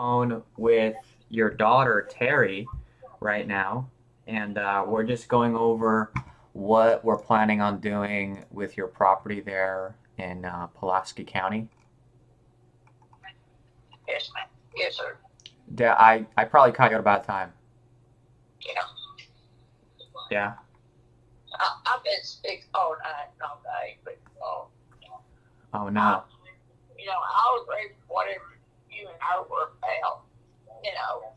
phone with your daughter Terry right now, and we're just going over what we're planning on doing with your property there in Pulaski County. Yes, ma'am. Yes, sir. I probably caught you at a bad time. Yeah. Yeah. I've been sick all night and all day, but Oh I, no. I was ready for whatever you and I were about.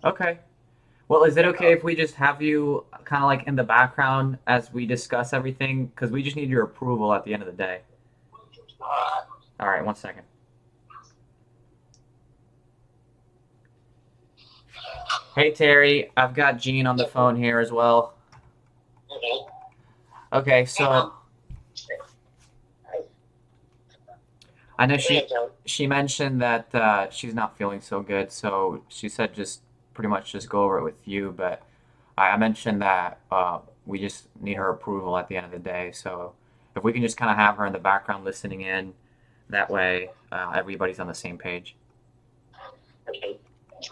Okay. Well, is it okay Because if we just have you kind of like in the background as we discuss everything? Because we just need your approval at the end of the day. uh, All right, one second. Hey Terry, I've got Jean on the phone here as well. okay. Okay, Hey, Mom. so I know Go ahead, she Joe. she mentioned that she's not feeling so good, so she said just pretty much just go over it with you. But I mentioned that we just need her approval at the end of the day. So if we can just kind of have her in the background listening in, that way everybody's on the same page. Okay.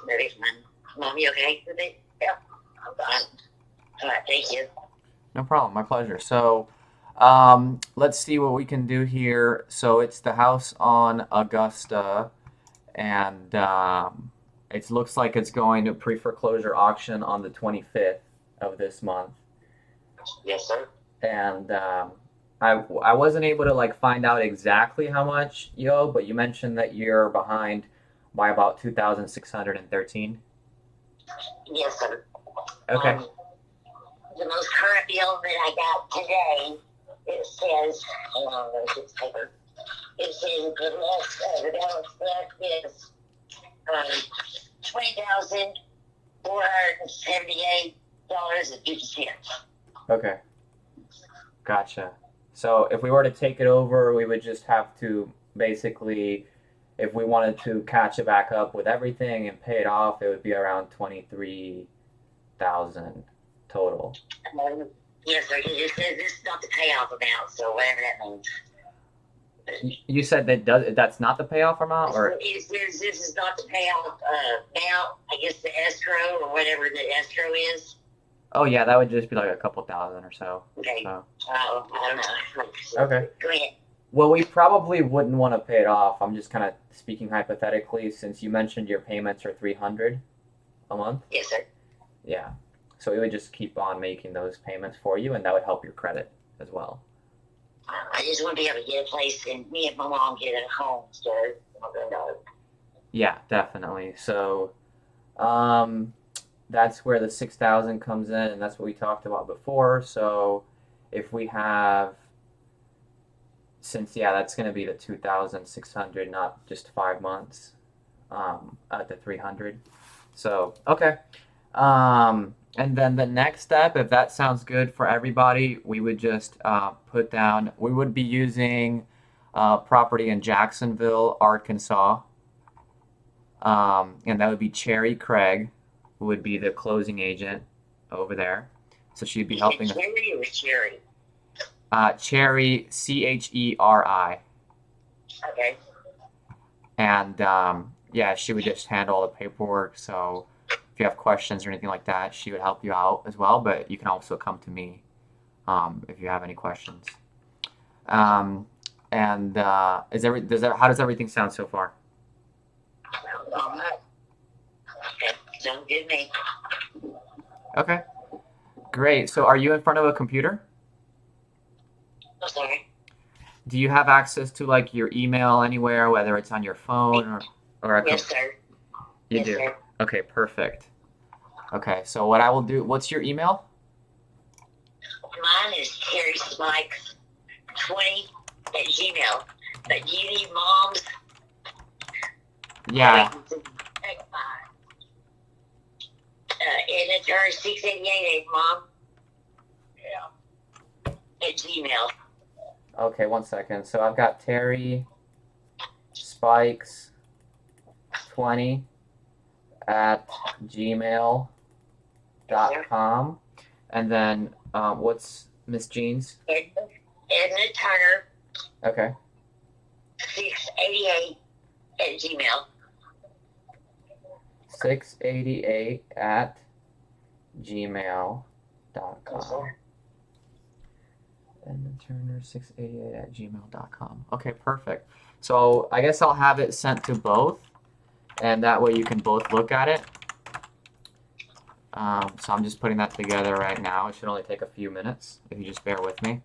That is mine. Mom, you okay with it? Yeah. I'm fine. All right, thank you. No problem, my pleasure. So let's see what we can do here. So it's the house on Augusta, and it looks like it's going to pre-foreclosure auction on the 25th of this month. Yes, sir. And I wasn't able to like find out exactly how much you owe, but you mentioned that you're behind by about 2,613. Yes, sir. Okay. The most current bill that I got today, it says, hang on, let me get the paper. It says the balance left is $20,478.50. Okay. Gotcha. So if we were to take it over, we would just have to basically, if we wanted to catch it back up with everything and pay it off, it would be around 23,000 total. Yes, sir. It says this is not the payoff amount, so whatever that means. You said that's not the payoff amount, or It says this is not the payoff amount. I guess the escrow or whatever the escrow is. oh yeah, that would just be like a couple thousand or so. Okay. So. I don't know. Okay. Go ahead. Well, we probably wouldn't want to pay it off. I'm just kind of speaking hypothetically, since you mentioned your payments are 300 a month. Yes, sir. Yeah. So we would just keep on making those payments for you, and that would help your credit as well. I just want to be able to get a place and me and my mom get a home, sir. Yeah, definitely. So, that's where the 6,000 comes in, and that's what we talked about before. So, if we have, since yeah, that's going to be the 2,600, not just 5 months, at the 300. So, okay. And then the next step, if that sounds good for everybody, we would just put down, we would be using property in Jacksonville, Arkansas. And that would be Cherry Craig, who would be the closing agent over there. So she'd be helping us. Cherry or Cherry? Cherry, Cheri. Okay. And yeah, she would just handle all the paperwork. So if you have questions or anything like that, she would help you out as well. But you can also come to me if you have any questions. And how does everything sound so far? All right. Okay. Sounds good to me. Okay, great. So are you in front of a computer? I'm sorry. Do you have access to like your email anywhere, whether it's on your phone or a Yes, sir. You Yes, do. sir. Okay, perfect. Okay, so what I will do, what's your email? Mine is Terry Spikes 20 at Gmail. But do you need mom's? Yeah. And it's her 688, Mom. Yeah. At Gmail. Okay, one second. So I've got Terry Spikes 20 at gmail.com. And then what's Miss Jean's? Edna Turner Okay. 688 at Gmail. turner688 at gmail.com. Yes, sir. And turner688 at gmail.com. Okay, perfect. So I guess I'll have it sent to both, and that way you can both look at it. So I'm just putting that together right now. It should only take a few minutes if you just bear with me.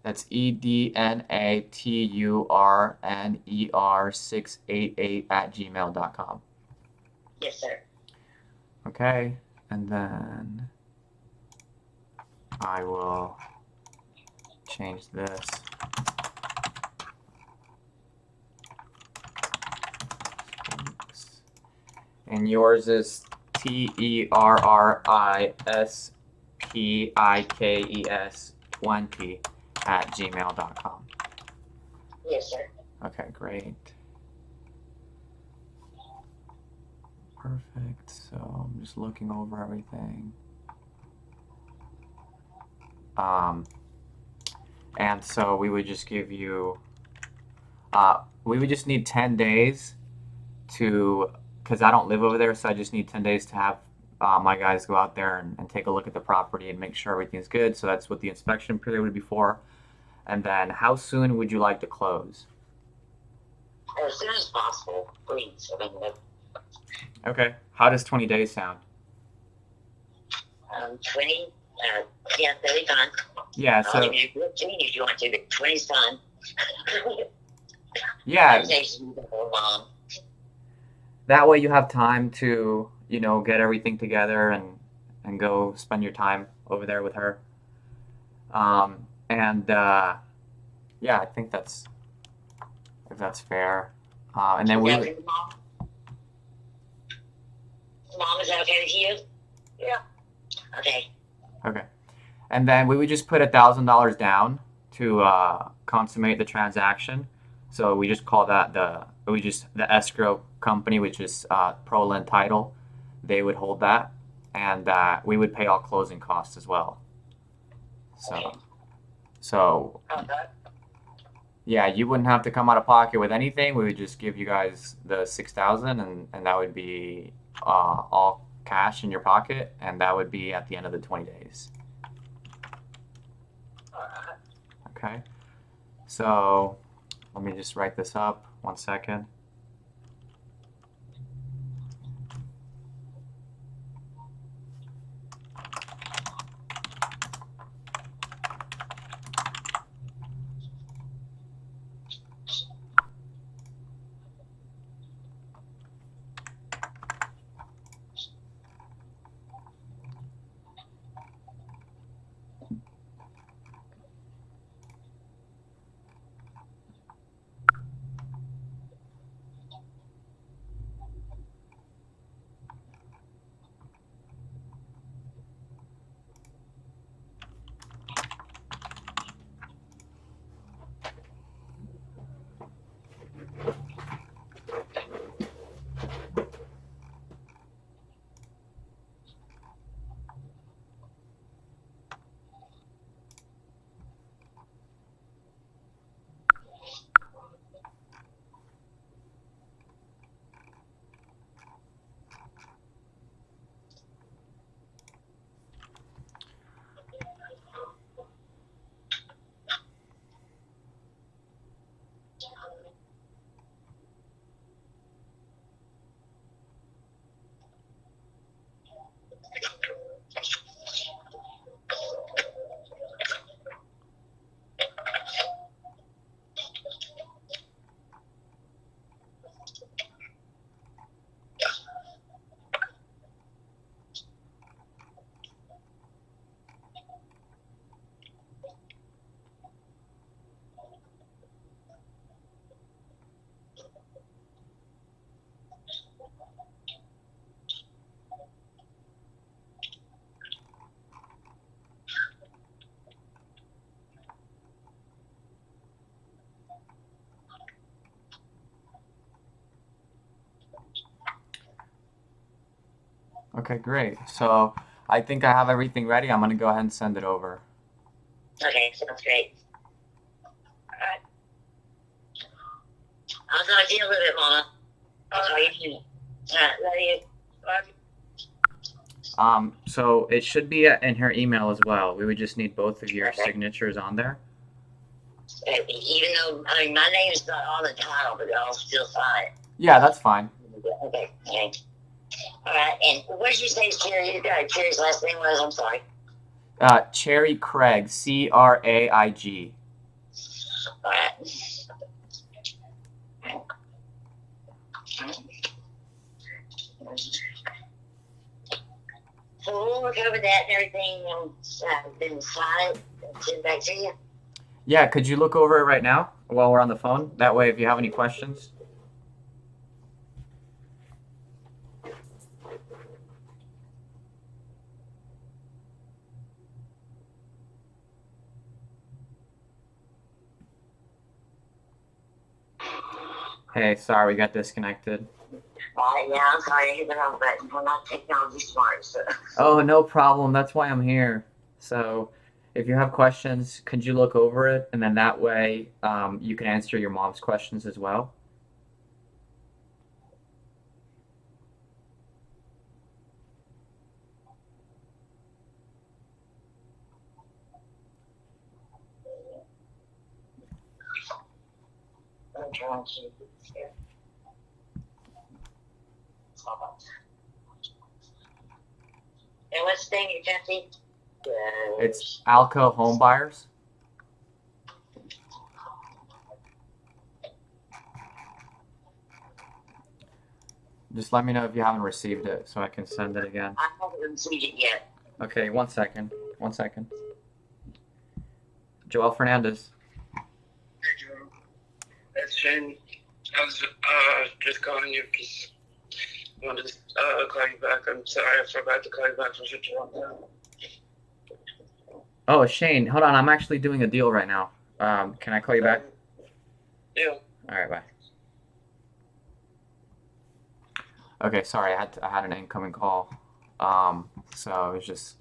That's EDNATURNER688 at gmail.com. Yes, sir. Okay, and then I will change this. And yours is TERRISPIKES20 at gmail.com. Yes, sir. Okay, great. Perfect. So I'm just looking over everything. And so we would just give you, we would just need 10 days to, because I don't live over there, so I just need 10 days to have my guys go out there and take a look at the property and make sure everything's good. So that's what the inspection period would be for. And then how soon would you like to close? As soon as possible, please. I mean, Okay. How does 20 days sound? 20, yeah, 30 fine. Yeah, so, If you want to, but 20's fine. yeah, Conversations are long. that way you have time to, get everything together and go spend your time over there with her. Yeah, I think if that's fair. And then Is we that would, okay, Mom? Mom, is that okay with you? Yeah. Okay. okay. And then we would just put $1,000 down to consummate the transaction. So we just call that the escrow company, which is ProLand Title. They would hold that, and we would pay all closing costs as well. Okay. So Okay. yeah, you wouldn't have to come out of pocket with anything. We would just give you guys the 6,000, and that would be all cash in your pocket, and that would be at the end of the 20 days. Alright. Okay. So let me just write this up. 1 second. Okay, great. So I think I have everything ready. I'm gonna go ahead and send it over. Okay, sounds great. Alright. I'll talk to you in a little bit, Mama. I'll talk to you. Love you. So it should be in her email as well. We would just need both of your Okay. signatures on there. Even though, I mean, my name's not on the title, but I'll still sign it. Yeah, that's fine. Okay. All right, and what did you say Cherry's last name was? I'm sorry. Cherry Craig, Craig. All right. So we'll look over that and everything and then sign it and send it back to you. Yeah, could you look over it right now while we're on the phone? That way, if you have any questions. Hey, sorry, we got disconnected. Yeah, I'm sorry, I hit the wrong button. I'm not technology smart, so. Oh, no problem. That's why I'm here. So, if you have questions, could you look over it? And then that way, you can answer your mom's questions as well. I'm trying to. And what's the thing, Jesse? It's Alco Home Buyers. Just let me know if you haven't received it so I can send it again. I haven't received it yet. Okay, 1 second. 1 second. Joel Fernandez. Hey, Joe. That's Shane. I was just calling you because I wanted to call you back. I'm sorry I forgot to call you back for such a long time. Oh, Shane, hold on. I'm actually doing a deal right now. Can I call you back? Yeah. All right, bye. Okay, sorry. I had an incoming call. So it was just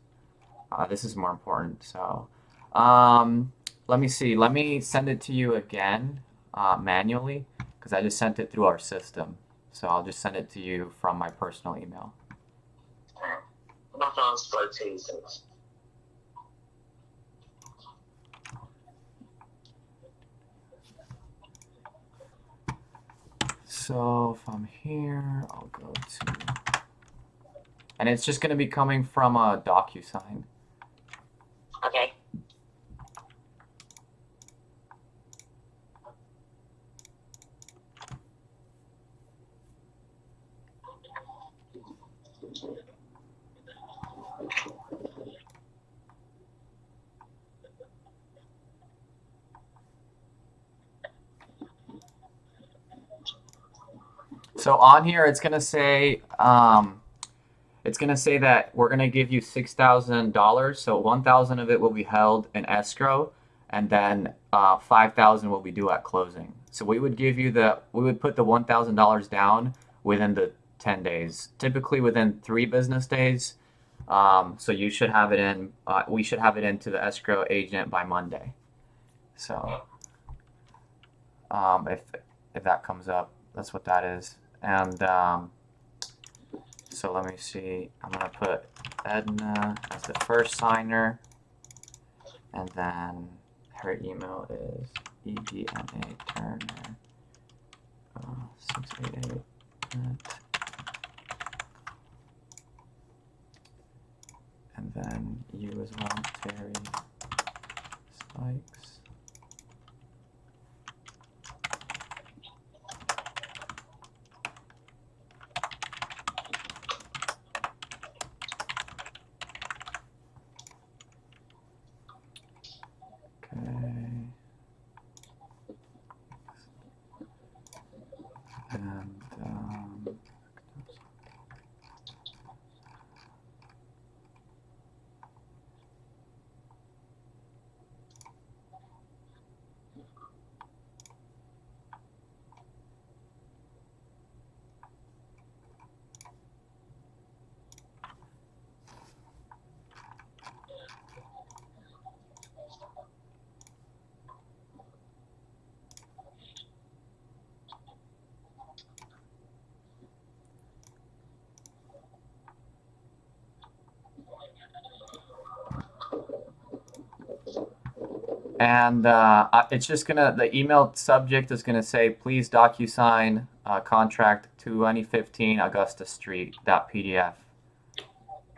this is more important. So, let me see. Let me send it to you again manually because I just sent it through our system. So I'll just send it to you from my personal email. My phone's slow too, so. So if I'm here, I'll go to, and it's just going to be coming from a DocuSign. Okay. So on here, it's gonna say that we're gonna give you $6,000. So 1,000 of it will be held in escrow, and then 5,000 will be due at closing. So we would put the $1,000 down within the 10 days, typically within 3 business days. So you should have it in. We should have it into the escrow agent by Monday. So if that comes up, that's what that is. And so let me see. I'm gonna put Edna as the first signer, and then her email is edna turner 688 and then you as well, Terry Spikes. And And it's just gonna, the email subject is gonna say, please DocuSign contract 2015 Augusta Street .pdf.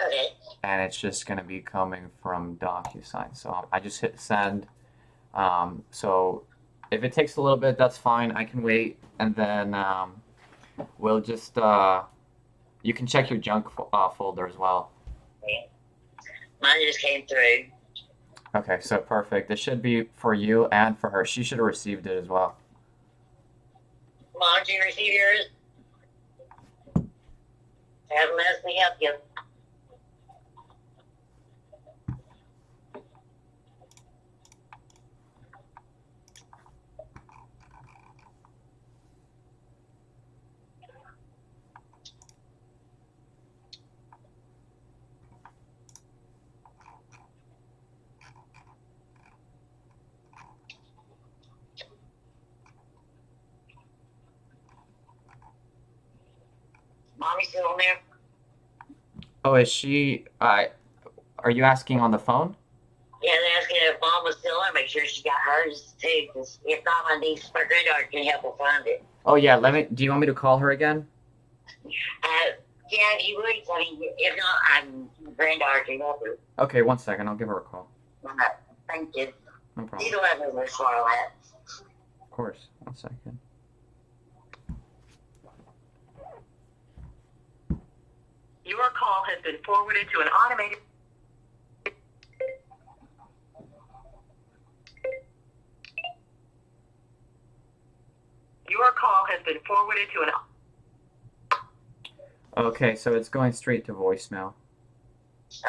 Okay. And it's just gonna be coming from DocuSign. So I just hit send. So if it takes a little bit, that's fine. I can wait, and then we'll just you can check your junk folder as well. Mine just came through. Okay, so perfect. It should be for you and for her. She should have received it as well. Mom, did you receive yours? Haven't let me help you. Mommy's still on there? Oh, is she? Are you asking on the phone? Yeah, they're asking if Mom was still on. Make sure she got hers too. Because if not, my niece, my granddaughter can help her find it. Oh yeah. Let me. Do you want me to call her again? Yeah, if you would. I mean, if not, I'm granddaughter can help her. Okay, 1 second. I'll give her a call. Thank you. No problem. You don't have to miss all that. Of course. 1 second. Your call has been forwarded to an automated. Your call has been forwarded to an. Okay, so it's going straight to voicemail.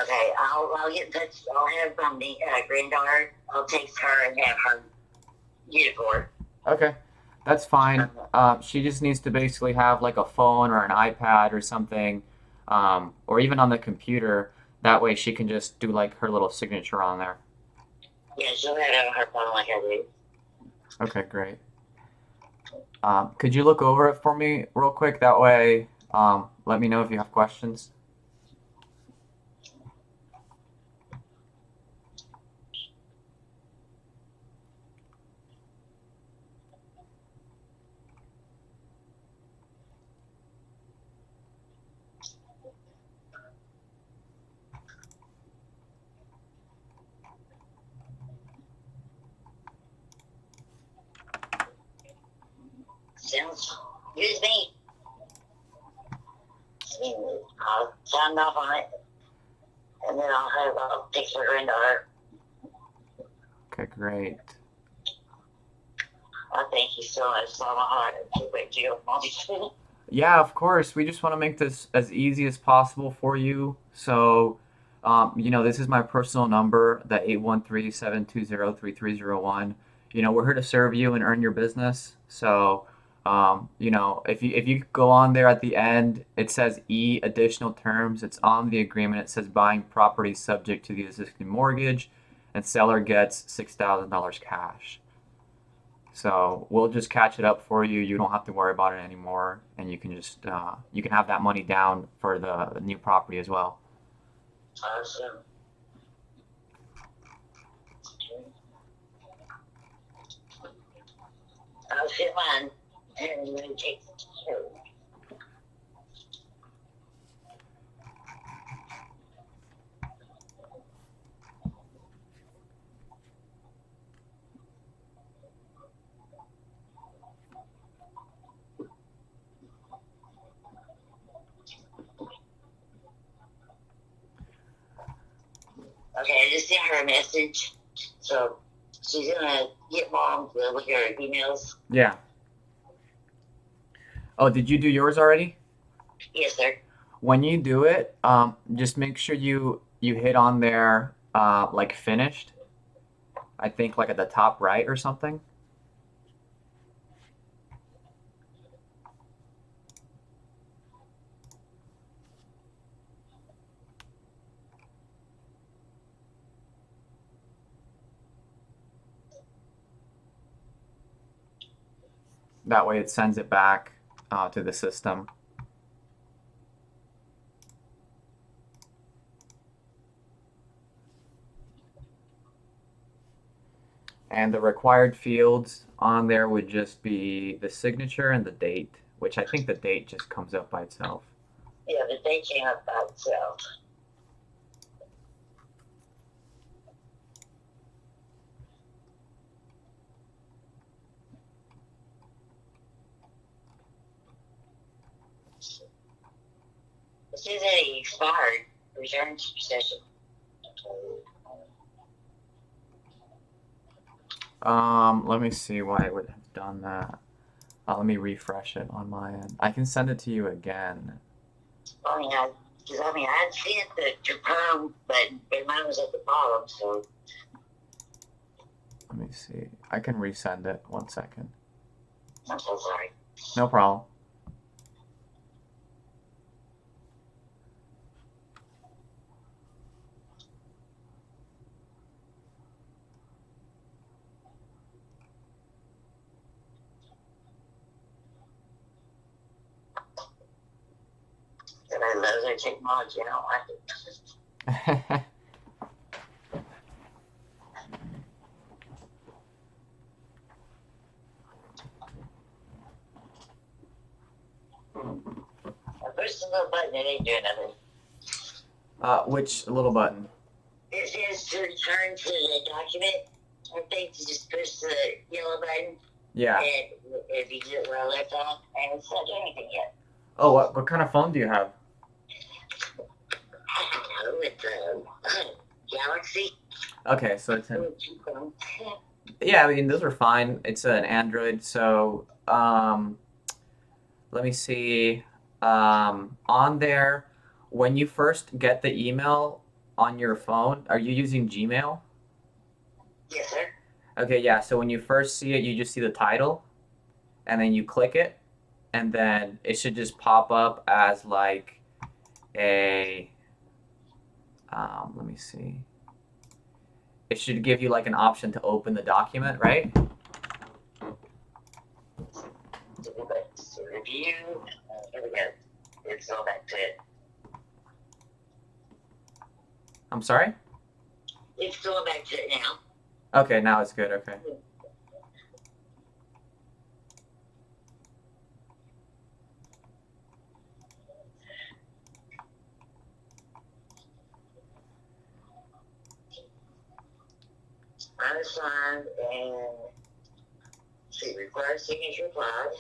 Okay, I'll get in touch. I'll have the granddaughter. I'll text her and have her get it for her. Okay, that's fine. She just needs to basically have like a phone or an iPad or something, or even on the computer. That way she can just do like her little signature on there. Yeah, she'll have it on her phone like I do. Okay, great. Could you look over it for me real quick? That way, let me know if you have questions. Sounds good to me. I'll sign off on it, and then I'll text my granddaughter. Okay, great. I thank you so much. It's on my heart. I can't wait to go, Mommy. Yeah, of course. We just want to make this as easy as possible for you. So, this is my personal number, the 813-720-3301. We're here to serve you and earn your business. So, if you go on there at the end, it says E additional terms. It's on the agreement. It says buying property subject to the existing mortgage, and seller gets $6,000 cash. So we'll just catch it up for you. You don't have to worry about it anymore, and you can just you can have that money down for the new property as well. Awesome. I'll fit mine and then take care. Okay, I just sent her a message. So she's gonna get Mom to look at her emails. Yeah. Oh, did you do yours already? Yes, sir. When you do it, just make sure you hit on there like finished. I think like at the top right or something. That way it sends it back to the system. And the required fields on there would just be the signature and the date, which I think the date just comes up by itself. Yeah, the date came up by itself. It says that he expired. Return to session. Let me see why it would have done that. Let me refresh it on my end. I can send it to you again. I'd seen the confirm button, but mine was at the bottom, so. Let me see. I can resend it. 1 second. I'm so sorry. No problem. And I love their technology. I don't like it. I pushed the little button, it ain't doing nothing. Which little button? It says to return to the document. I think you just push the yellow button. Yeah. And if you get where I left off, and it's not doing anything yet. Oh, what kind of phone do you have? I don't know, it's a Galaxy. Okay, so it's an... Yeah, I mean, those are fine. It's an Android, so let me see. On there, when you first get the email on your phone, are you using Gmail? Yes, sir. Okay, yeah, so when you first see it, you just see the title, and then you click it, and then it should just pop up as like a, let me see. It should give you like an option to open the document, right? Review. Here we go. It's all back to it. I'm sorry? It's going back to it now. Okay, now it's good, okay. Unassigned and see, required signature applied.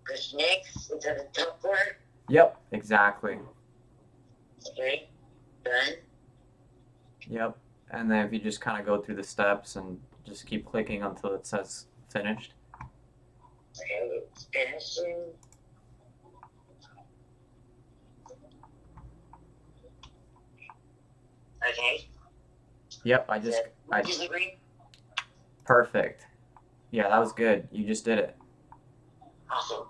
Push next into the top part. Yep, exactly. Okay, done. Yep. And then if you just kind of go through the steps and just keep clicking until it says finished. Okay, it's finishing. Okay. Yep, I Disagree? perfect. Yeah, that was good. You just did it. Awesome.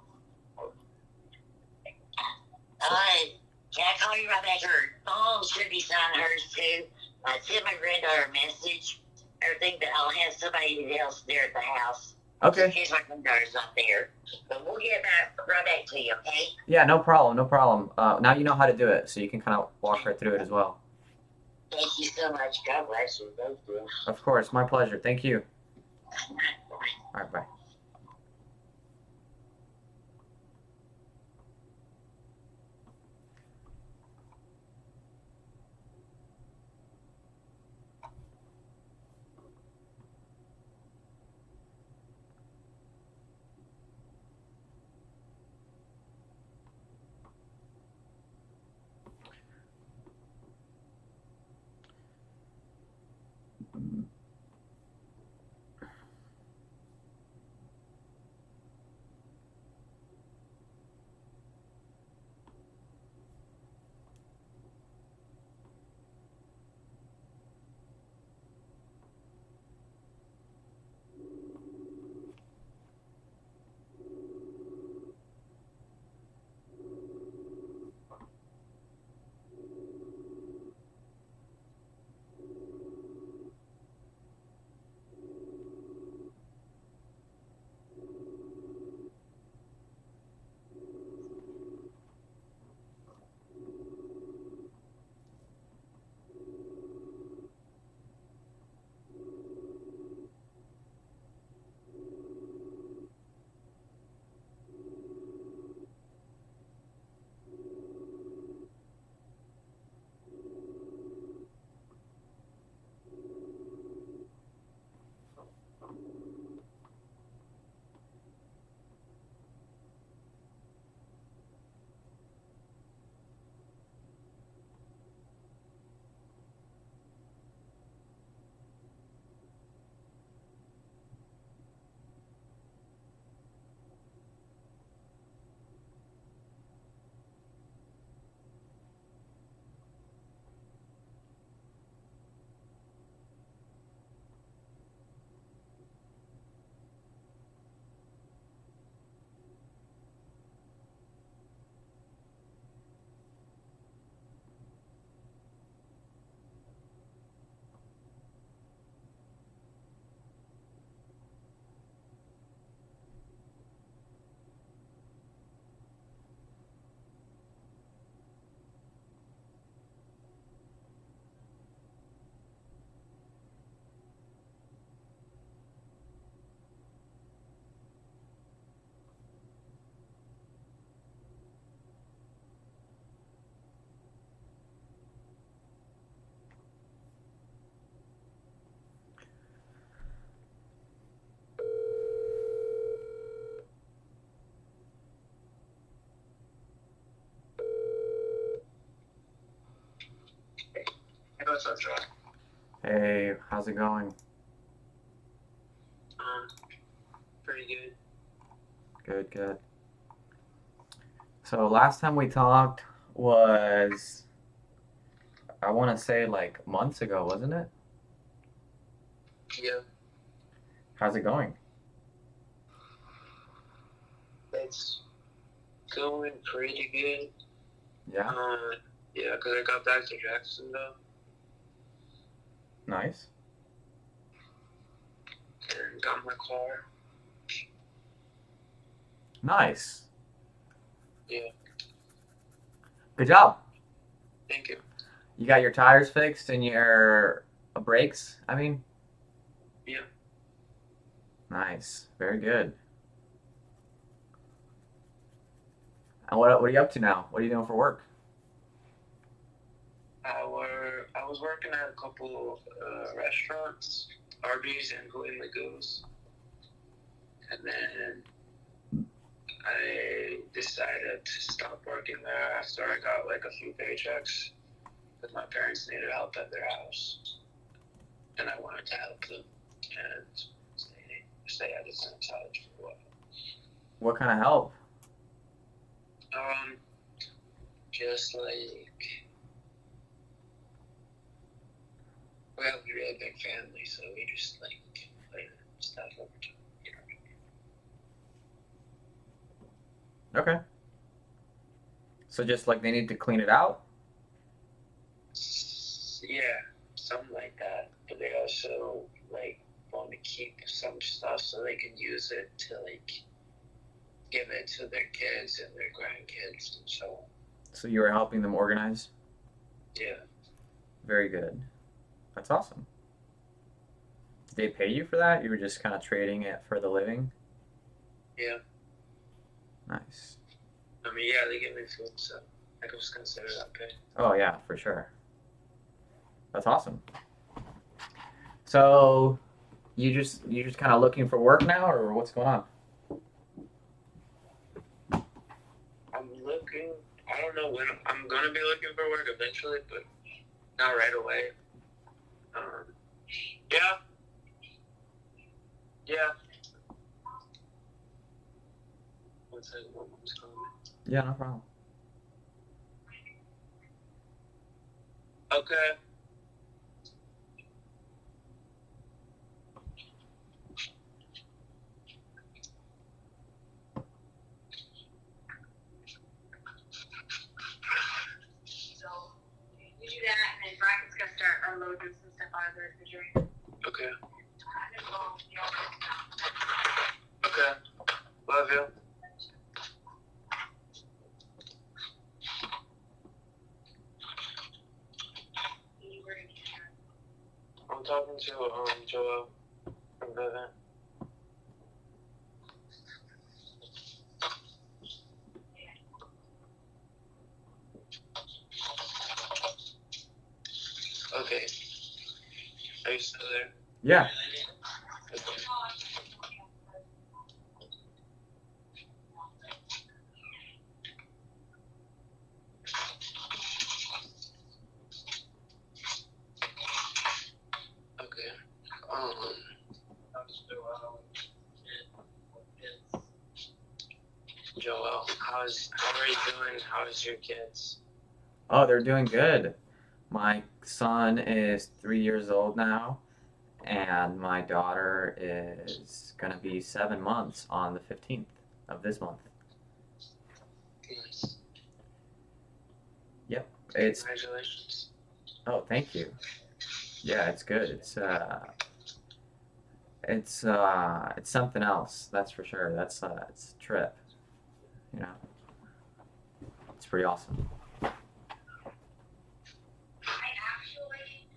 Alright, can I call you right back? Her phone should be signing hers too. I sent my granddaughter a message. Everything that I'll have somebody else there at the house. Okay. In case my granddaughter's not there. But we'll get right back to you, okay? Yeah, no problem, no problem. Now you know how to do it, so you can kind of walk her through it as well. Thank you so much. God bless you. Thank you. Of course, my pleasure. Thank you. Bye. All right, bye. What's up, Joe? Hey, how's it going? Pretty good. Good, good. So last time we talked was, I want to say like months ago, wasn't it? Yeah, How's it going? it's going pretty good. Yeah, Yeah, because I got back to Jacksonville nice. and got my car. Nice. Yeah, Good job. thank you. You got your tires fixed and your brakes, I mean? Yeah. Nice. Very good. And what are you up to now? What are you doing for work? I was working at a couple restaurants, Arby's and Hooey Magoo's, and then I decided to stop working there after I got like a few paychecks because my parents needed help at their house, and I wanted to help them and stay at the same college for a while. What kind of help? Just like we have a really big family, so we just like play stuff over time, you know. Okay. So just like they need to clean it out? Yeah, something like that. But they also like want to keep some stuff so they can use it to like give it to their kids and their grandkids and so on. So you were helping them organize? Yeah. Very good. That's awesome. Did they pay you for that? You were just kind of trading it for the living? Yeah. Nice. I mean, yeah, they give me food, so I could just consider that pay. Oh yeah, for sure. That's awesome. So you just kind of looking for work now, or what's going on? I'm looking. I don't know when I'm gonna be looking for work eventually, but not right away. Yeah. Yeah. One second, my mom's calling me. Yeah, no problem. Okay. So you do that, and then Bracken's gonna start unloading some stuff out of the refrigerator. Okay. I'm gonna go in the office now. Okay. Love you. Where did you go? I'm talking to Joel from Vivint. Okay. Are you still there? Yeah. Okay. Okay. Joel, how are you doing? How's your kids? Oh, they're doing good. My son is 3 years old now, and my daughter is gonna be 7 months on the 15th of this month. Nice. Yep. It's Congratulations. Oh, thank you. Yeah, it's good. It's something else, that's for sure. It's a trip, you know. It's pretty awesome. I actually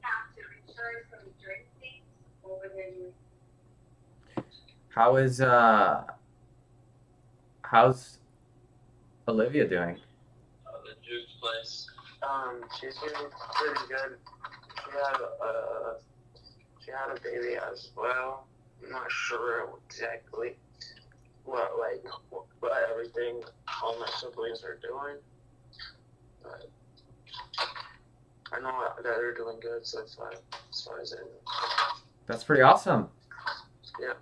have to return some drink things over there. How's Olivia doing? The juice place. She's doing pretty good. She had a baby as well. I'm not sure exactly what everything all my siblings are doing, but I know that they're doing good so far, as far as I know. That's pretty awesome. Yeah.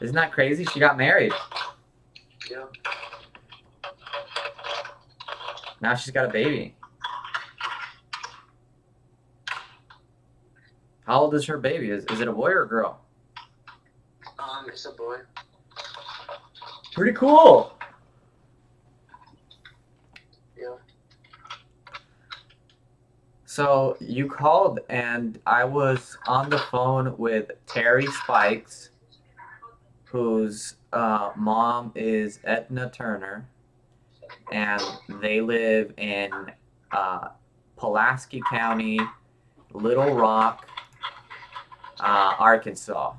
Isn't that crazy? She got married. Yeah. Now she's got a baby. How old is her baby? Is it a boy or a girl? It's a boy. Pretty cool. Yeah. So you called and I was on the phone with Terry Spikes, whose mom is Edna Turner, and they live in Pulaski County, Little Rock, Arkansas.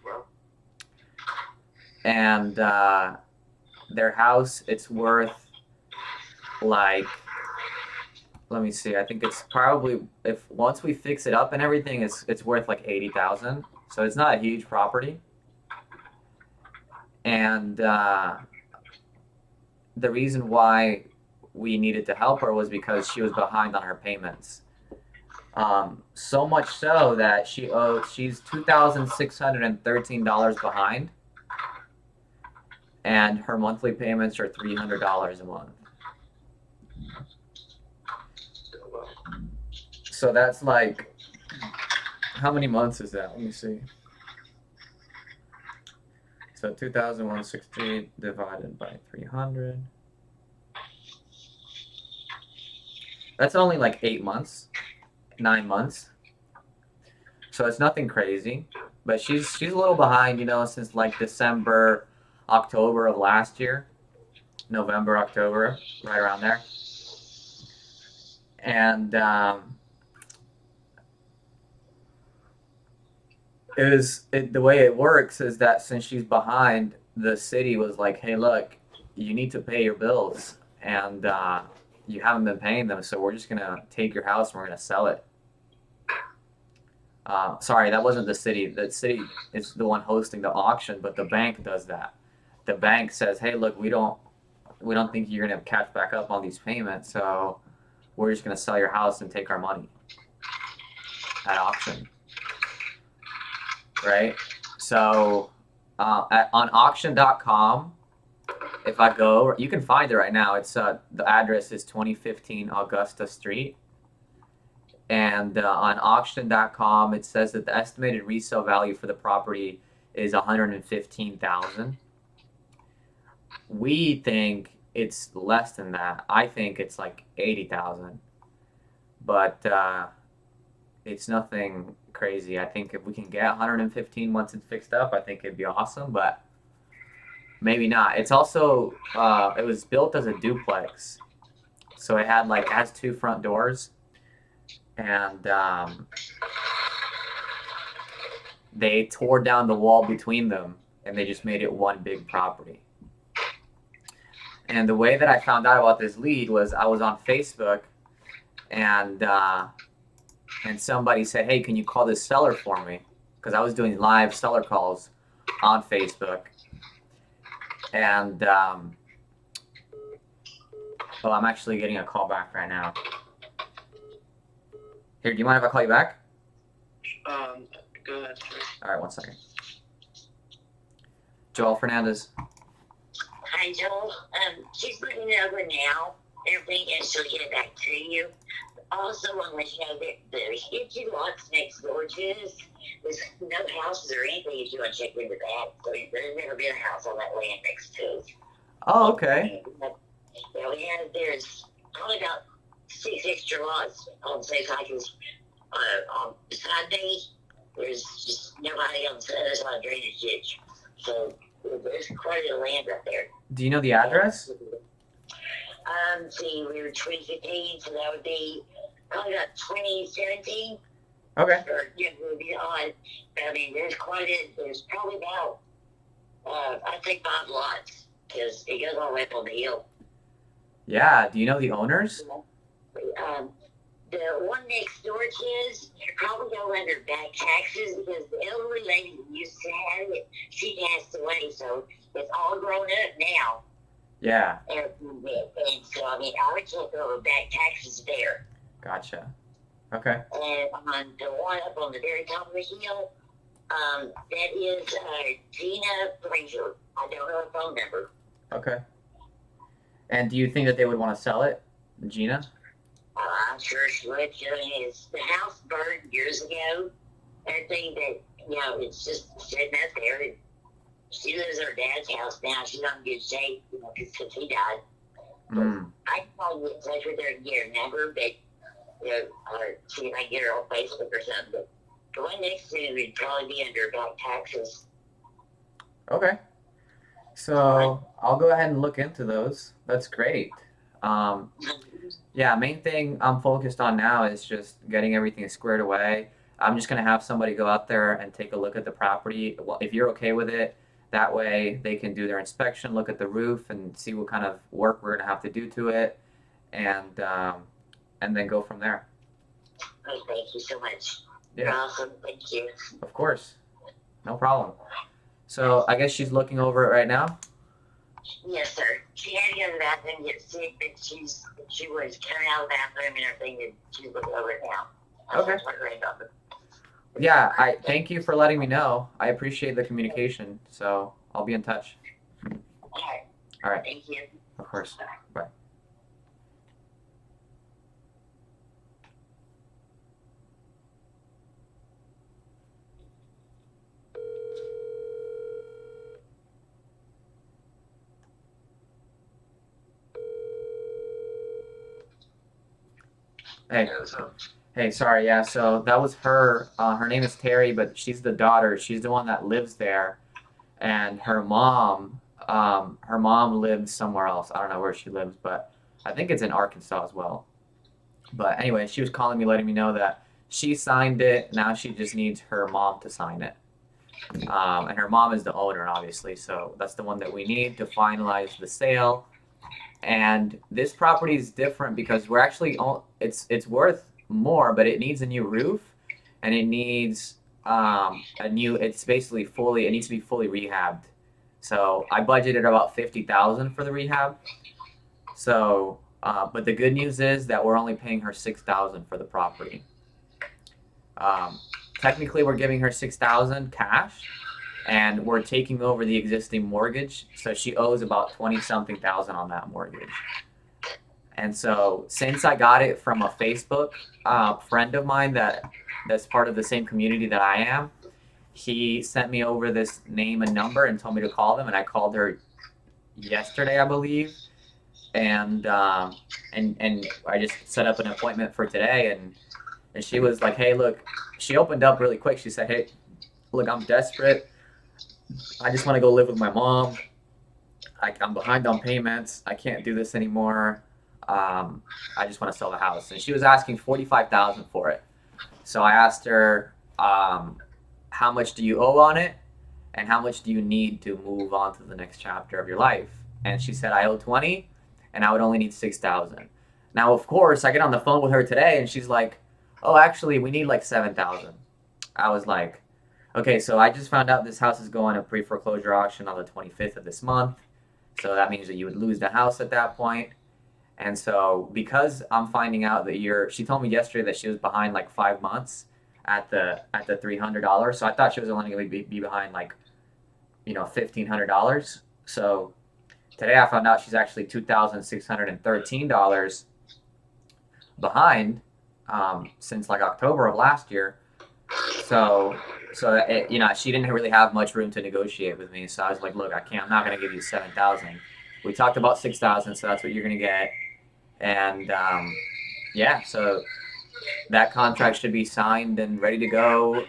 Well, And their house, it's worth like, let me see, I think it's probably, if once we fix it up and everything, it's worth like 80,000. So it's not a huge property. And the reason why we needed to help her was because she was behind on her payments. So much so that she's $2,613 behind, and her monthly payments are $300 a month. well, So that's like, how many months is that? Let me see. So 2,160 divided by 300. That's only like 8 months, 9 months. So it's nothing crazy, but she's a little behind, since like December, October of last year, November, October, right around there. And the way it works is that since she's behind, the city was like, hey, look, you need to pay your bills, and you haven't been paying them, so we're just gonna take your house and we're gonna sell it. Sorry, that wasn't the city. The city is the one hosting the auction, but the bank does that. The bank says, hey, look, we don't think you're gonna catch back up on these payments, so we're just gonna sell your house and take our money at auction. Right? So on auction.com, if I go, you can find it right now. It's the address is 2015 Augusta Street. And on auction.com, it says that the estimated resale value for the property is $115,000. We think it's less than that. I think it's like $80,000. But it's nothing crazy. I think if we can get 115 once it's fixed up, I think it'd be awesome, but maybe not. It's also it was built as a duplex. So it has 2 front doors, and they tore down the wall between them and they just made it one big property. And the way that I found out about this lead was I was on Facebook, and somebody said, hey, can you call this seller for me? Because I was doing live seller calls on Facebook. And, well, I'm actually getting a call back right now. Here, do you mind if I call you back? go ahead, sir. All right, 1 second. Joel Fernandez. Hi, Joel. She's looking it over now, everything, and she'll get it back to you. Also, I want to let you know that there's empty lots next door to us. There's no houses or anything if you want to check into that. So there's never been a house on that land next to us. Oh, okay. Yeah, there's probably about 6 extra lots on the same side as on beside me. There's just nobody on the other side of the drainage ditch. So there's quite a bit of land right there. Do you know the address? See, we were 2015, so that would be probably about 2017. Okay. Or, yeah, it would be odd. But, I mean, there's probably about, I think 5 lots, because it goes all the way up on the hill. Yeah. Do you know the owners? The one next door to us probably go under back taxes because the elderly lady who used to have it, she passed away, so it's all grown up now. Yeah. And so, I mean, I would check over back taxes there. Gotcha. Okay. And on the one up on the very top of the hill, that is Gina Fraser. I don't know her phone number. Okay. And do you think that they would want to sell it, Gina? I'm sure she would. You know, it's the house burned years ago. Everything that, you know, it's just sitting up there. And she lives at her dad's house now. She's not in good shape, you know, because he died. Mm. I can probably get in touch with her and get her number, but, you know, or see if I can get her on Facebook or something. But the one next to it would probably be under back taxes. Okay. So I'll go ahead and look into those. That's great. Yeah, main thing I'm focused on now is just getting everything squared away. I'm just gonna have somebody go out there and take a look at the property. Well, if you're okay with it, that way they can do their inspection, look at the roof, and see what kind of work we're gonna have to do to it, and then go from there. Oh, thank you so much. You're Yeah, awesome. Thank you. of course, no problem. So I guess she's looking over it right now. Yes, sir. She had to go to the bathroom and get sick, but she was coming out of the bathroom and everything, and she's looking over it now. Okay. That's my granddaughter. Yeah, I thank you for letting me know. I appreciate the communication. So I'll be in touch. All right. All right, Thank you. of course. Bye. Hey. Yeah, so Hey, sorry. Yeah, so that was her. Her name is Terry, but she's the daughter. She's the one that lives there, and her mom lives somewhere else. I don't know where she lives, but I think it's in Arkansas as well. But anyway, she was calling me, letting me know that she signed it. Now she just needs her mom to sign it. And her mom is the owner, obviously, so that's the one that we need to finalize the sale. And this property is different because we're actually it's worth more, but it needs a new roof, and it needs a new. It's basically fully. It needs to be fully rehabbed. So I budgeted about 50,000 for the rehab. So, but the good news is that we're only paying her 6,000 for the property. Technically, we're giving her 6,000 cash, and we're taking over the existing mortgage. So she owes about 20 something thousand on that mortgage. And so, since I got it from a Facebook friend of mine that's part of the same community that I am, he sent me over this name and number and told me to call them. And I called her yesterday, I believe, and I just set up an appointment for today. And she was like, "Hey, look," she opened up really quick. She said, "Hey, look, I'm desperate. I just want to go live with my mom. I'm behind on payments. I can't do this anymore. I just want to sell the house." And she was asking 45,000 for it. So I asked her, "How much do you owe on it, and how much do you need to move on to the next chapter of your life?" And she said, "I owe 20, and I would only need 6,000." Now, of course, I get on the phone with her today, and she's like, "Oh, actually, we need like 7,000." I was like, "Okay, so I just found out this house is going to pre-foreclosure auction on the 25th of this month. So that means that you would lose the house at that point." And so because I'm finding out that she told me yesterday that she was behind like 5 months at the $300. So I thought she was only going to be behind like, $1,500. So today I found out she's actually $2,613 behind since like October of last year. So she didn't really have much room to negotiate with me. So I was like, "Look, I'm not gonna give you 7,000. We talked about 6,000, so that's what you're gonna get." And so that contract should be signed and ready to go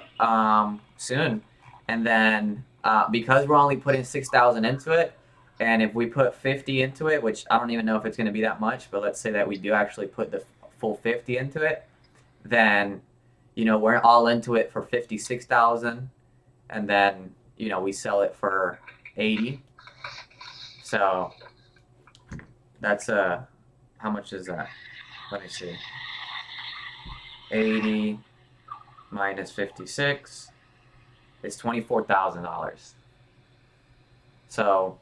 soon. And then because we're only putting 6,000 into it, and if we put 50 into it, which I don't even know if it's gonna be that much, but let's say that we do actually put the full 50 into it, then we're all into it for 56,000, and then we sell it for 80. So that's how much is that? Let me see. 80 minus 56 is $24,000. So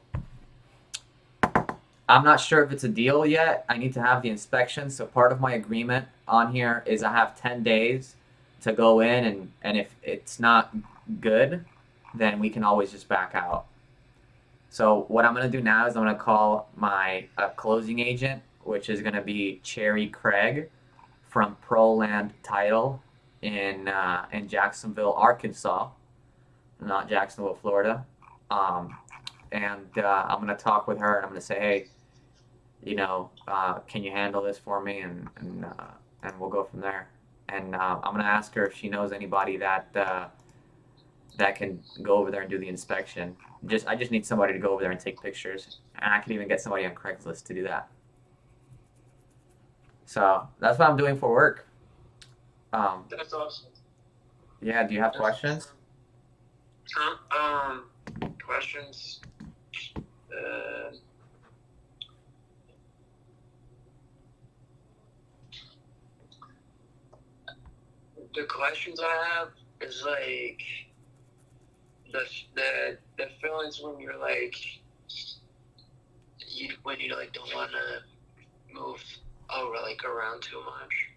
I'm not sure if it's a deal yet. I need to have the inspection. So part of my agreement on here is I have 10 days to go in, and if it's not good, then we can always just back out. So what I'm gonna do now is I'm gonna call my closing agent, which is gonna be Cherry Craig from ProLand Title in Jacksonville, Arkansas, not Jacksonville, Florida. Um, and I'm gonna talk with her, and I'm gonna say, hey, can you handle this for me? And we'll go from there. And I'm gonna ask her if she knows anybody that can go over there and do the inspection. I just need somebody to go over there and take pictures, and I can even get somebody on Craigslist to do that. So that's what I'm doing for work. That's awesome. Yeah. Do you have questions? Questions. The questions I have is like the feelings when you're like when you like don't want to move around too much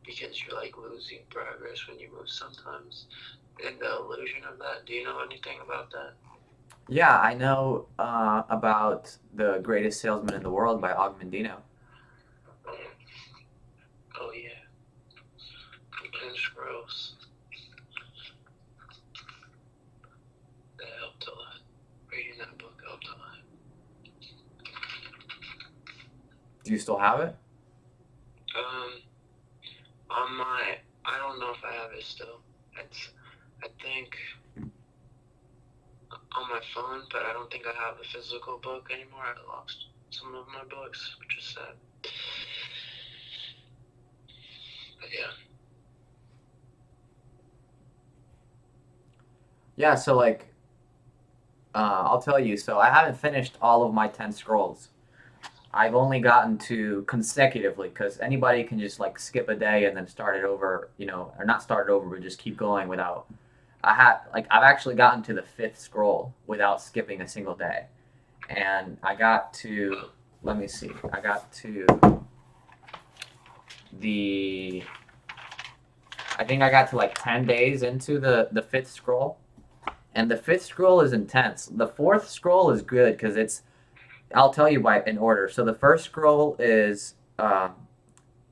because you're like losing progress when you move sometimes, and the illusion of that. Do you know anything about that? Yeah, I know about The Greatest Salesman in the World by Og Mandino. Oh yeah, and Scrolls. That helped a lot. Reading that book helped a lot. Do you still have it? I don't know if I have it still. I think on my phone, but I don't think I have a physical book anymore. I lost some of my books, which is sad. But yeah. Yeah, so like, I'll tell you. So I haven't finished all of my 10 scrolls. I've only gotten to consecutively because anybody can just like skip a day and then start it over, or not start it over, but just keep going without. I've actually gotten to the 5th scroll without skipping a single day, and I got to. Let me see. I got to the. I think I got to like 10 days into the 5th scroll, and the 5th scroll is intense. The 4th scroll is good because it's. I'll tell you in order. So the first scroll is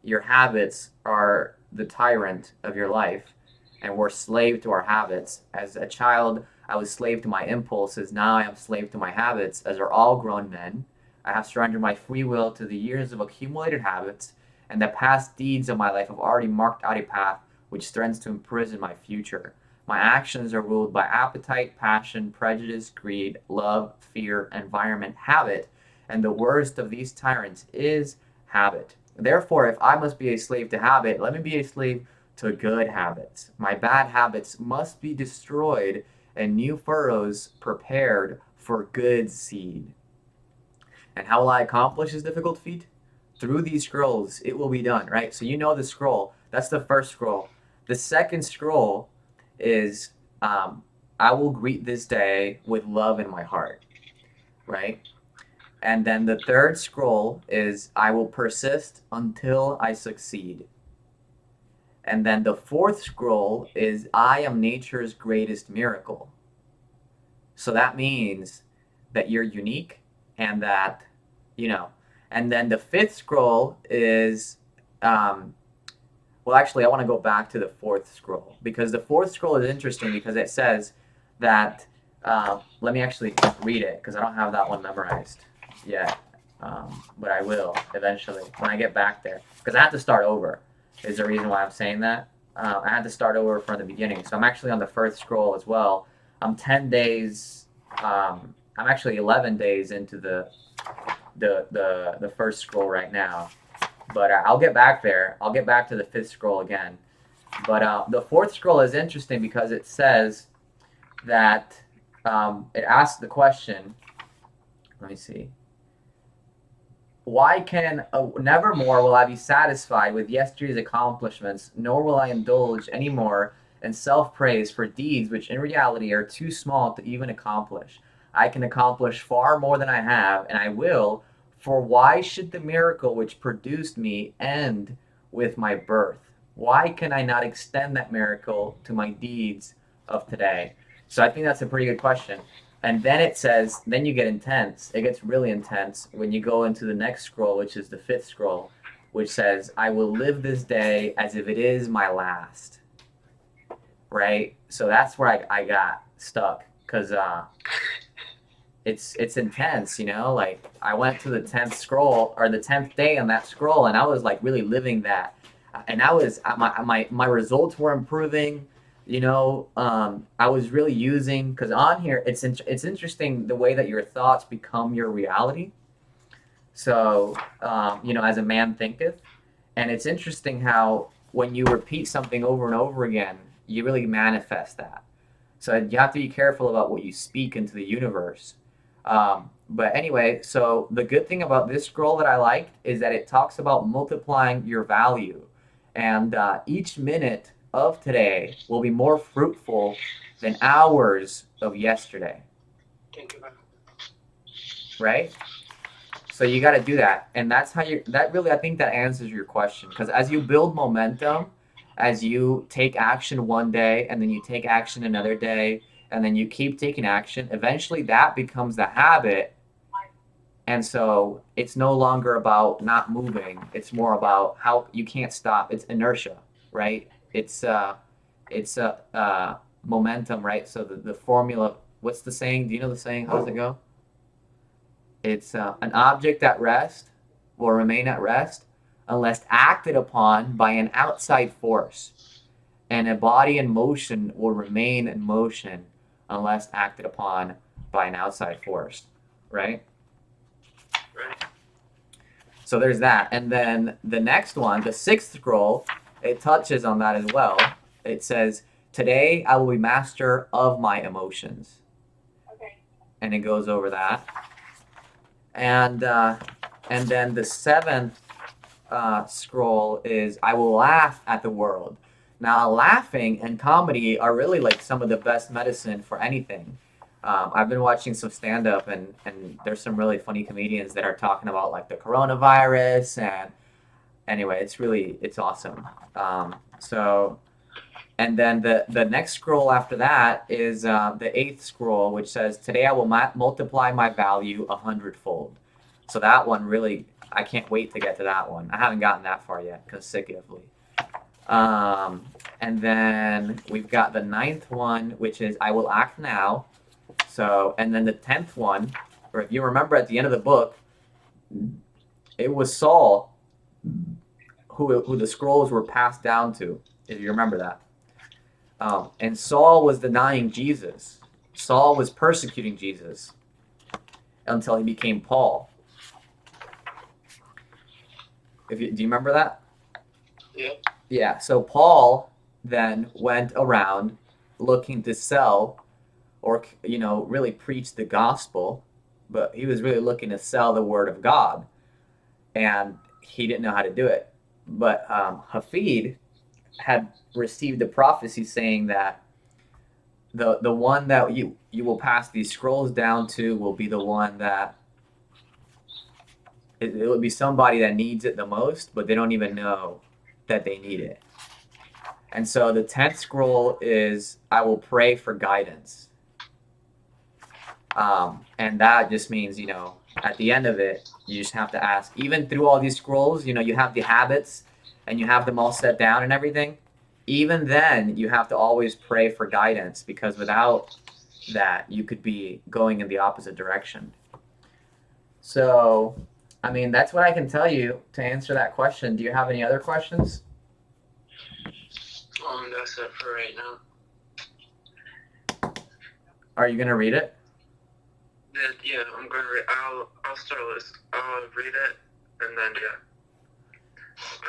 your habits are the tyrant of your life, and we're slave to our habits. As a child, I was slave to my impulses. Now I am slave to my habits. As are all grown men, I have surrendered my free will to the years of accumulated habits, and the past deeds of my life have already marked out a path which threatens to imprison my future. My actions are ruled by appetite, passion, prejudice, greed, love, fear, environment, habit, and the worst of these tyrants is habit. Therefore, if I must be a slave to habit, let me be a slave to good habits. My bad habits must be destroyed and new furrows prepared for good seed. And how will I accomplish this difficult feat? Through these scrolls, it will be done, right? So you know the scroll. That's the first scroll. The second scroll is I will greet this day with love in my heart, right? And then the third scroll is I will persist until I succeed. And then the 4th scroll is I am nature's greatest miracle. So that means that you're unique and that, And then the 5th scroll is well, actually, I want to go back to the 4th scroll because the 4th scroll is interesting because it says that. Let me actually read it because I don't have that one memorized yet, but I will eventually when I get back there because I have to start over. Is the reason why I'm saying that. I had to start over from the beginning, so I'm actually on the 1st scroll as well. I'm 10 days. I'm actually 11 days into the 1st scroll right now. But I'll get back there. I'll get back to the 5th scroll again. But the 4th scroll is interesting because it says that it asks the question. Let me see. Why can nevermore will I be satisfied with yesterday's accomplishments, nor will I indulge any more in self-praise for deeds which in reality are too small to even accomplish. I can accomplish far more than I have, and I will, For why should the miracle which produced me end with my birth? Why can I not extend that miracle to my deeds of today? So I think that's a pretty good question. And then it says, then you get intense. It gets really intense when you go into the next scroll, which is the fifth scroll, which says, I will live this day as if it is my last. Right? So that's where I got stuck because it's intense, you know. Like I went to the 10th scroll or the 10th day on that scroll, and I was like really living that, and I was my results were improving. You know, I was really using because on here it's interesting the way that your thoughts become your reality. So you know, as a man thinketh, and it's interesting how when you repeat something over and over again, you really manifest that. So you have to be careful about what you speak into the universe. But anyway, so the good thing about this scroll that I liked is that it talks about multiplying your value. And each minute of today will be more fruitful than hours of yesterday. Thank you, man. Right? So you got to do that. And that's how that really, I think that answers your question. Because as you build momentum, as you take action one day and then you take action another day, and then you keep taking action, eventually that becomes the habit. And so it's no longer about not moving. It's more about how you can't stop. It's inertia, right? It's momentum, right? So the formula, what's the saying? Do you know the saying? How does it go? It's an object at rest will remain at rest unless acted upon by an outside force. And a body in motion will remain in motion unless acted upon by an outside force, right? Right. So there's that. And then the next one, the sixth scroll, it touches on that as well. It says, today I will be master of my emotions. Okay. And it goes over that. And then the seventh scroll is, I will laugh at the world. Now, laughing and comedy are really like some of the best medicine for anything. I've been watching some stand-up, and there's some really funny comedians that are talking about like the coronavirus, and anyway, it's awesome. So, and then the next scroll after that is the eighth scroll, which says, today I will multiply my value 100-fold. So that one really, I can't wait to get to that one. I haven't gotten that far yet consecutively. And then we've got the ninth one, which is I will act now. So, and then the 10th one, or if you remember at the end of the book, it was Saul who the scrolls were passed down to, if you remember that. And Saul was denying Jesus. Saul was persecuting Jesus until he became Paul. Do you remember that? Yeah. Yeah, so Paul then went around looking to sell or, you know, really preach the gospel, but he was really looking to sell the word of God, and he didn't know how to do it. But Hafid had received a prophecy saying that the one that you will pass these scrolls down to will be the one that it will be somebody that needs it the most, but they don't even know that they need it. And so the 10th scroll is, I will pray for guidance. And that just means, you know, at the end of it, you just have to ask, even through all these scrolls, you know, you have the habits and you have them all set down and everything. Even then, you have to always pray for guidance, because without that, you could be going in the opposite direction. So, I mean, that's what I can tell you to answer that question. Do you have any other questions? That's it for right now. Are you gonna read it? Yeah, I'm gonna read. I'll start this. I'll read it, and then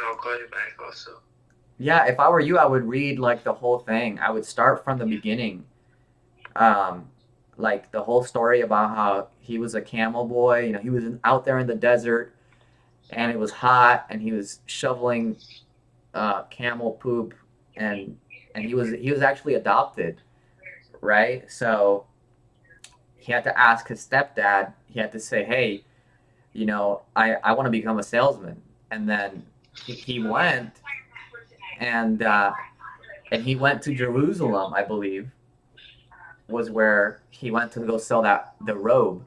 I'll call you back also. Yeah, if I were you, I would read like the whole thing. I would start from the beginning. Like the whole story about how he was a camel boy. You know, he was out there in the desert, and it was hot, and he was shoveling camel poop, and he was actually adopted, right? So he had to ask his stepdad. He had to say, "Hey, I want to become a salesman. And then he went and he went to Jerusalem, I believe, was where he went to go sell the robe.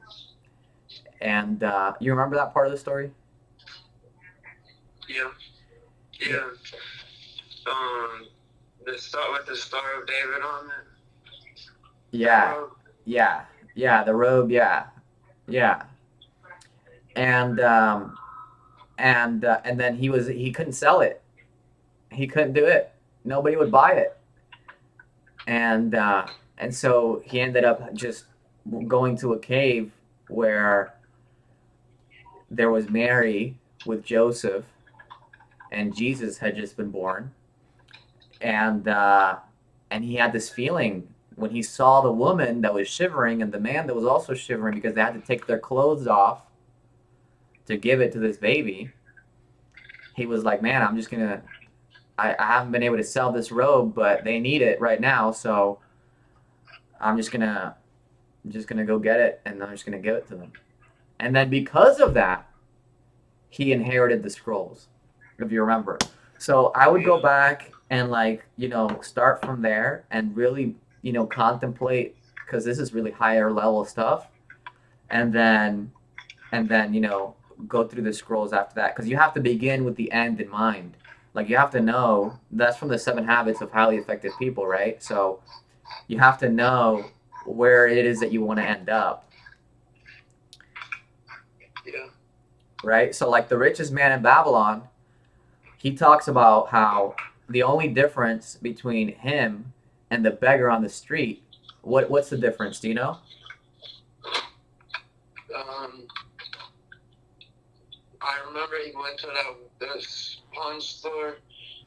And you remember that part of the story? Yeah. Yeah. The star with the Star of David on it. Yeah, Oh, yeah, the robe, yeah. And and then he couldn't sell it. He couldn't do it. Nobody would buy it. And and so he ended up just going to a cave where there was Mary with Joseph, and Jesus had just been born, and he had this feeling when he saw the woman that was shivering and the man that was also shivering because they had to take their clothes off to give it to this baby. He was like, man, I'm just gonna. I haven't been able to sell this robe, but they need it right now, so I'm just gonna go get it, and I'm just gonna give it to them. And then because of that, he inherited the scrolls, if you remember. So I would go back and start from there and really contemplate, because this is really higher level stuff, and then go through the scrolls after that, because you have to begin with the end in mind. Like, you have to know that's from the 7 Habits of Highly Effective People, right? So you have to know where it is that you want to end up. yeah. Right? So like the richest man in Babylon, he talks about how the only difference between him and the beggar on the street, what's the difference? Do you know? I remember he went to this pawn store,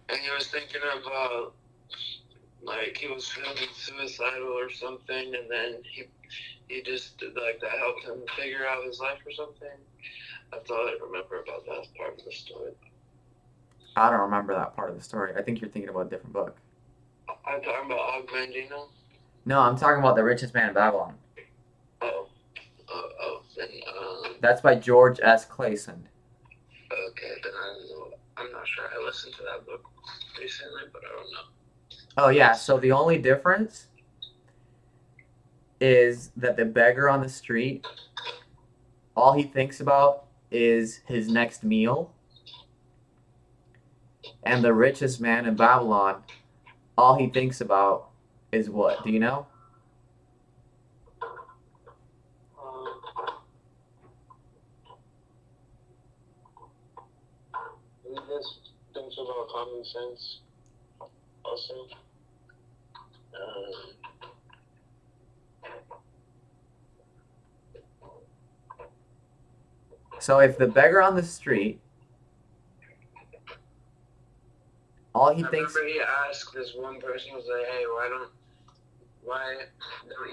and he was thinking about, like, he was feeling suicidal or something, and then he just that helped him figure out his life or something. That's all I remember about that part of the story. I don't remember that part of the story. I think you're thinking about a different book. I'm talking about Og Mandino. No, I'm talking about The Richest Man in Babylon. Then That's by George S. Clason. okay, then I'm not sure. I listened to that book recently, but I don't know. Oh yeah, so the only difference is that the beggar on the street, all he thinks about is his next meal. And the richest man in Babylon, all he thinks about is what? Do you know? He just thinks about common sense also. So if the beggar on the street, all he I thinks. remember he asked this one person, was like, hey, why don't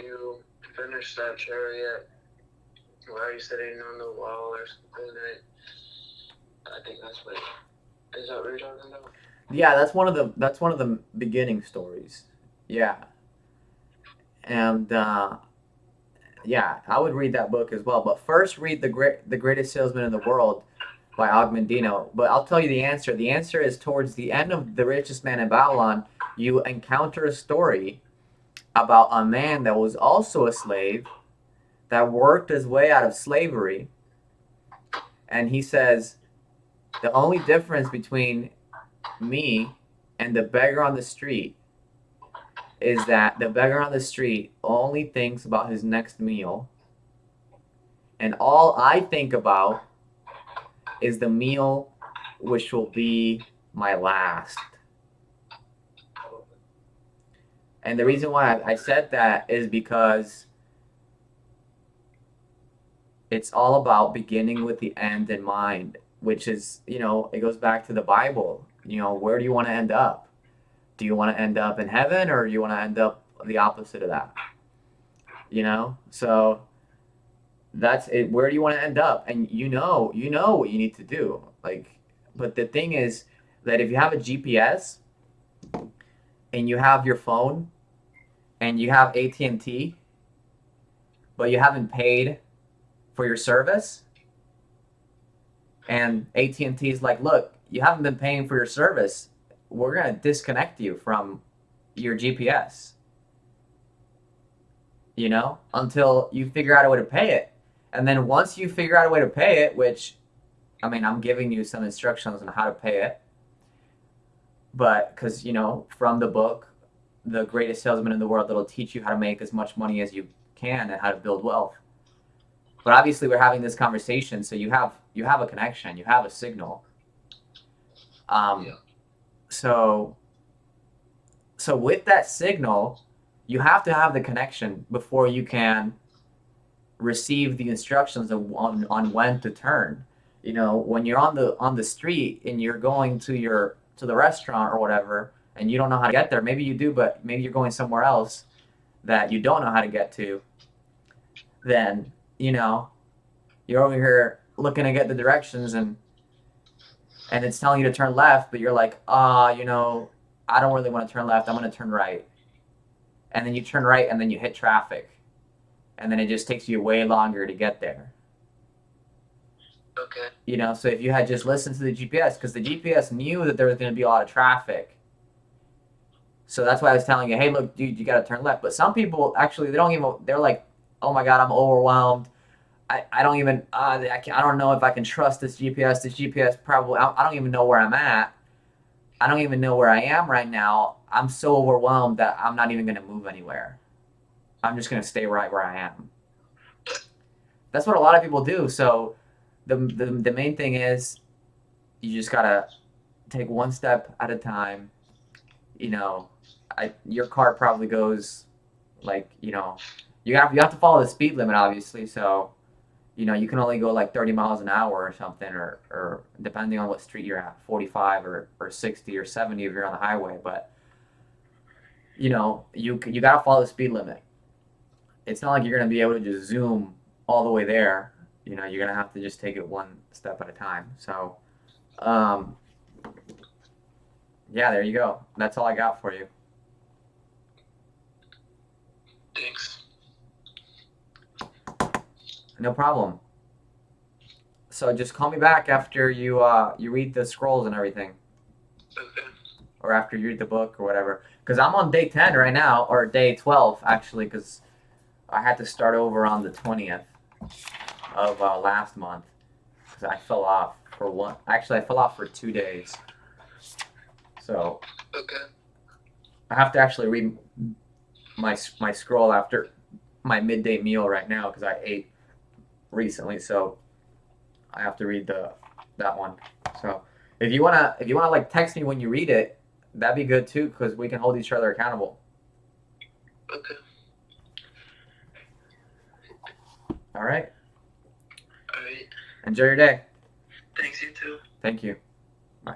you finish that chariot? Why are you sitting on the wall or something? I think that's what. Is that what you're talking about? Yeah, that's one of the beginning stories. Yeah. And yeah, I would read that book as well. But first, read the Greatest Salesman in the World by Og Mandino. But I'll tell you the answer. The answer is towards the end of The Richest Man in Babylon. You encounter a story about a man that was also a slave, that worked his way out of slavery, and he says, the only difference between me and the beggar on the street is that the beggar on the street only thinks about his next meal, and all I think about is the meal which will be my last. And the reason why I said that is because it's all about beginning with the end in mind, which is, it goes back to the Bible. Where do you want to end up? Do you want to end up in heaven, or do you want to end up the opposite of that? So that's it. Where do you want to end up? And you know what you need to do. But the thing is that if you have a GPS and you have your phone and you have AT&T, but you haven't paid for your service, And AT&T is like, look, you haven't been paying for your service. We're gonna disconnect you from your GPS. Until you figure out a way to pay it. And then once you figure out a way to pay it, which, I mean, I'm giving you some instructions on how to pay it, but because, from the book, The Greatest Salesman in the World, that'll teach you how to make as much money as you can and how to build wealth. But obviously, we're having this conversation, so you have a connection, you have a signal. Yeah. So with that signal, you have to have the connection before you can receive the instructions on when to turn. When you're on the street and you're going to the restaurant or whatever, and you don't know how to get there. Maybe you do, but maybe you're going somewhere else that you don't know how to get to. Then you're over here looking to get the directions, and it's telling you to turn left, but you're like, I don't really want to turn left. I'm going to turn right. And then you turn right, and then you hit traffic, and then it just takes you way longer to get there. Okay. So if you had just listened to the GPS, because the GPS knew that there was going to be a lot of traffic. So that's why I was telling you, hey, look, dude, you got to turn left. But some people, actually, they're like, oh my God, I'm overwhelmed. I don't even, I don't know if I can trust this GPS. This GPS probably, I don't even know where I'm at. I don't even know where I am right now. I'm so overwhelmed that I'm not even going to move anywhere. I'm just going to stay right where I am. That's what a lot of people do. So the main thing is you just got to take one step at a time. Your car probably goes like, you have to follow the speed limit, obviously. So, you can only go like 30 miles an hour or something, or depending on what street you're at, 45 or 60 or 70 if you're on the highway. But, you got to follow the speed limit. It's not like you're going to be able to just zoom all the way there. You're going to have to just take it one step at a time. So, yeah, there you go. That's all I got for you. Thanks. No problem. So just call me back after you read the scrolls and everything, Okay. or after you read the book or whatever. Because I'm on day 10 right now, or day 12 actually, because I had to start over on the 20th of last month because I fell off for one. Actually, I fell off for 2 days. So Okay. I have to actually read my scroll after my midday meal right now because I ate recently. So I have to read that one. So if you wanna like text me when you read it, that'd be good too because we can hold each other accountable. Okay. All right. All right. Enjoy your day. Thanks, you too. Thank you. Bye.